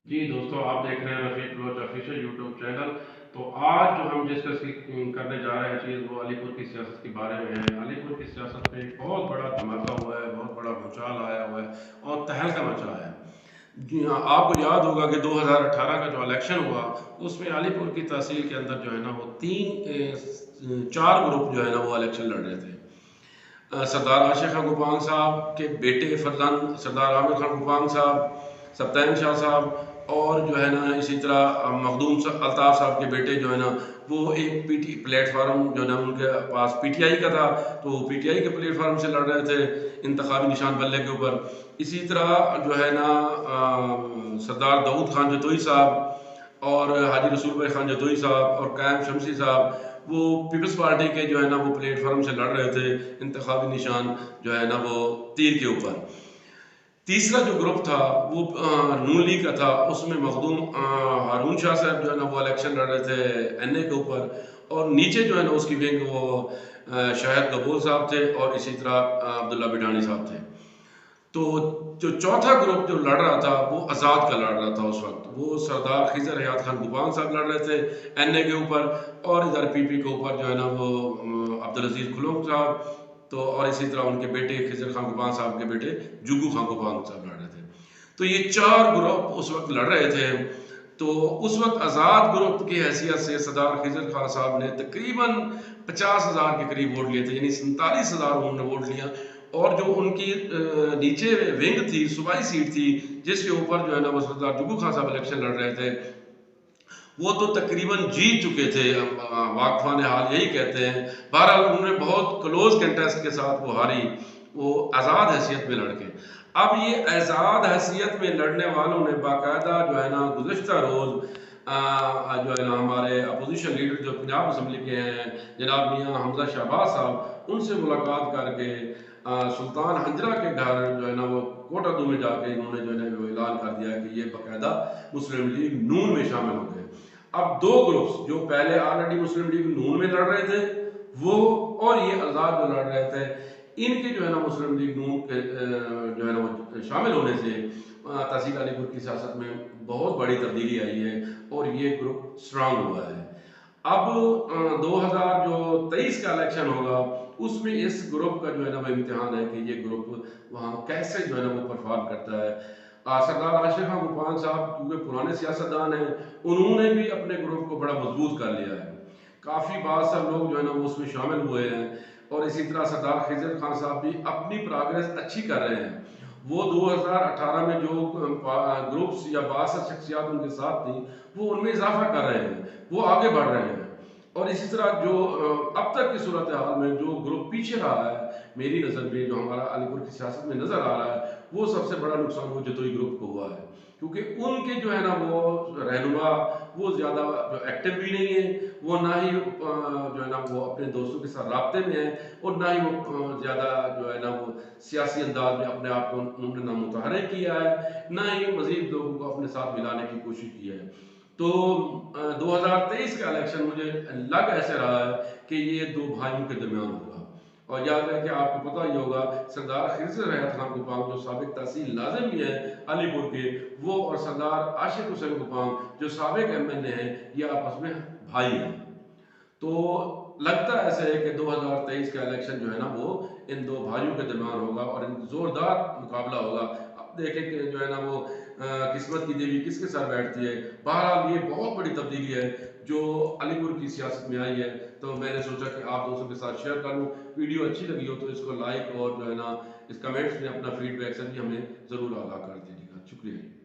جی دوستوں، آپ دیکھ رہے ہیں رفیق بلوچ آفیشیل یوٹیوب چینل۔ تو آج جو ہم ڈسکس کرنے جا رہے ہیں چیز، وہ علی پور کی سیاست کے بارے میں ہے۔ علی پور کی سیاست میں ایک بہت بڑا دھماکہ ہوا ہے، بہت بڑا بھوچال آیا ہوا ہے اور تہلکہ مچا ہے۔ جی ہاں، آپ کو یاد ہوگا کہ 2018 کا جو الیکشن ہوا، اس میں علی پور کی تحصیل کے اندر جو ہے نا وہ چار گروپ جو ہے نا وہ الیکشن لڑ رہے تھے۔ سردار عاشق خان گوپانگ صاحب کے بیٹے فرزند سردار عامر خان گوپانگ صاحب، سبطین شاہ صاحب، اور جو ہے نا اسی طرح مخدوم الطاف صاحب کے بیٹے جو ہے نا وہ ایک پی ٹی پلیٹ فارم جو ہے نا ان کے پاس پی ٹی آئی کا تھا، تو وہ پی ٹی آئی کے پلیٹ فارم سے لڑ رہے تھے انتخابی نشان بلے کے اوپر۔ اسی طرح جو ہے نا سردار داؤد خان جتوئی صاحب اور حاجی رسول بھائی خان جتوئی صاحب اور قائم شمسی صاحب وہ پیپلز پارٹی کے جو ہے نا وہ پلیٹ فارم سے لڑ رہے تھے انتخابی نشان جو ہے نا وہ تیر کے اوپر۔ تیسرا جو گروپ تھا وہ نون لیگ کا تھا، اس میں مخدوم ہارون شاہ صاحب جو ہے نا وہ الیکشن لڑ رہے تھے این اے کے اوپر، اور نیچے جو ہے نا اس کی ونگ وہ شاہد گبور صاحب تھے اور اسی طرح عبداللہ بڈانی صاحب تھے۔ تو جو چوتھا گروپ جو لڑ رہا تھا وہ آزاد کا لڑ رہا تھا اس وقت، وہ سردار خضر حیات خان گوپانگ صاحب لڑ رہے تھے این اے کے اوپر، اور ادھر پی پی کے اوپر جو ہے نا وہ عبدالعزیز کھلوم صاحب، تو اور اسی طرح ان کے بیٹے خضر خان گوپانگ صاحب کے بیٹے جگو خان گوپانگ صاحب لڑ رہے تھے۔ تو یہ چار گروپ اس وقت لڑ رہے تھے۔ تو اس وقت آزاد گروپ کی حیثیت سے سردار خضر خان صاحب نے تقریباً 50,000 کے قریب ووٹ لیے تھے، یعنی 47,000 انہوں نے ووٹ لیا۔ اور جو ان کی نیچے ونگ تھی، صوبائی سیٹ تھی جس کے اوپر جو ہے نا وہ سردار جگو خان صاحب الیکشن لڑ رہے تھے، وہ تو تقریباً جیت چکے تھے، واقفان حال یہی کہتے ہیں۔ بہرحال انہوں نے بہت کلوز کنٹیسٹ کے ساتھ وہ ہاری، وہ آزاد حیثیت میں لڑ کے۔ اب یہ آزاد حیثیت میں لڑنے والوں نے باقاعدہ جو ہے نا گزشتہ روز جو ہے نا ہمارے اپوزیشن لیڈر جو پنجاب اسمبلی کے ہیں جناب میاں حمزہ شہباز صاحب، ان سے ملاقات کر کے سلطان حنجرہ کے گھر جو ہے نا وہ کوٹہ دو میں جا کے انہوں نے جو ہے نا وہ اعلان کر دیا کہ یہ باقاعدہ مسلم لیگ نون میں شامل ہو گئے۔ اب دو گروپس جو پہلے آلریڈی مسلم لیگ نون میں لڑ رہے تھے وہ، اور یہ آزاد جو لڑ رہے تھے، ان کے جو ہے نا مسلم لیگ نون کے جو ہے نا وہ شامل ہونے سے تحصیل علی پور کی سیاست میں بہت بڑی تبدیلی آئی ہے اور یہ گروپ سٹرانگ ہوا ہے۔ اب 2023 کا الیکشن ہوگا، اس میں اس گروپ کا جو ہے نا وہ امتحان ہے کہ یہ گروپ وہاں کیسے جو ہے نا وہ پرفارم کرتا ہے۔ سردار عاشق خان گوپانگ صاحب کیونکہ پرانے سیاستدان ہیں، انہوں نے بھی اپنے گروپ کو بڑا مضبوط کر لیا ہے، کافی بعض سب لوگ جو ہے نا وہ اس میں شامل ہوئے ہیں، اور اسی طرح سردار خضر خان صاحب بھی اپنی پراگریس اچھی کر رہے ہیں۔ وہ 2018 میں جو گروپس یا 62 شخصیات ان کے ساتھ تھیں، وہ ان میں اضافہ کر رہے ہیں، وہ آگے بڑھ رہے ہیں۔ اور اسی طرح جو اب تک کی صورتحال میں جو گروپ پیچھے رہا ہے، میری نظر میں جو ہمارا علی پور کی سیاست میں نظر آ رہا ہے، وہ سب سے بڑا نقصان وہ جتوئی گروپ کو ہوا ہے، کیونکہ ان کے جو ہے نا وہ رہنما وہ زیادہ جو ایکٹیو بھی نہیں ہیں، وہ نہ ہی جو ہے نا وہ اپنے دوستوں کے ساتھ رابطے میں ہیں، اور نہ ہی وہ زیادہ جو ہے نا وہ سیاسی انداز میں اپنے آپ کو انہوں نے نہ متحرک کیا ہے، نہ ہی مزید لوگوں کو اپنے ساتھ ملانے کی کوشش کی ہے۔ تو 2023 کا الیکشن مجھے لگ ایسے رہا ہے کہ یہ دو بھائیوں کے درمیان ہوگا۔ اور یاد ہے کہ آپ کو پتہ ہی ہوگا سردار خضر حیات خان گوپانگ جو سابق تحصیل ناظم بھی ہیں علی پور کے، وہ اور سردار عاشق حسین گوپانگ جو سابق ایم این اے ہیں، یہ آپس میں بھائی ہیں۔ تو لگتا ایسے ہے کہ 2023 کا الیکشن جو ہے نا وہ ان دو بھائیوں کے درمیان ہوگا اور ان زوردار مقابلہ ہوگا۔ اب دیکھیں کہ جو ہے نا وہ قسمت کی دیوی کس کے ساتھ بیٹھتی ہے۔ بہرحال یہ بہت بڑی تبدیلی ہے جو علی پور کی سیاست میں آئی ہے، تو میں نے سوچا کہ آپ دوستوں کے ساتھ شیئر کر لوں۔ ویڈیو اچھی لگی ہو تو اس کو لائک اور جو ہے نا اس کمنٹس میں اپنا فیڈ بیک سے بھی ہمیں ضرور آگاہ کر دیجیے گا۔ شکریہ۔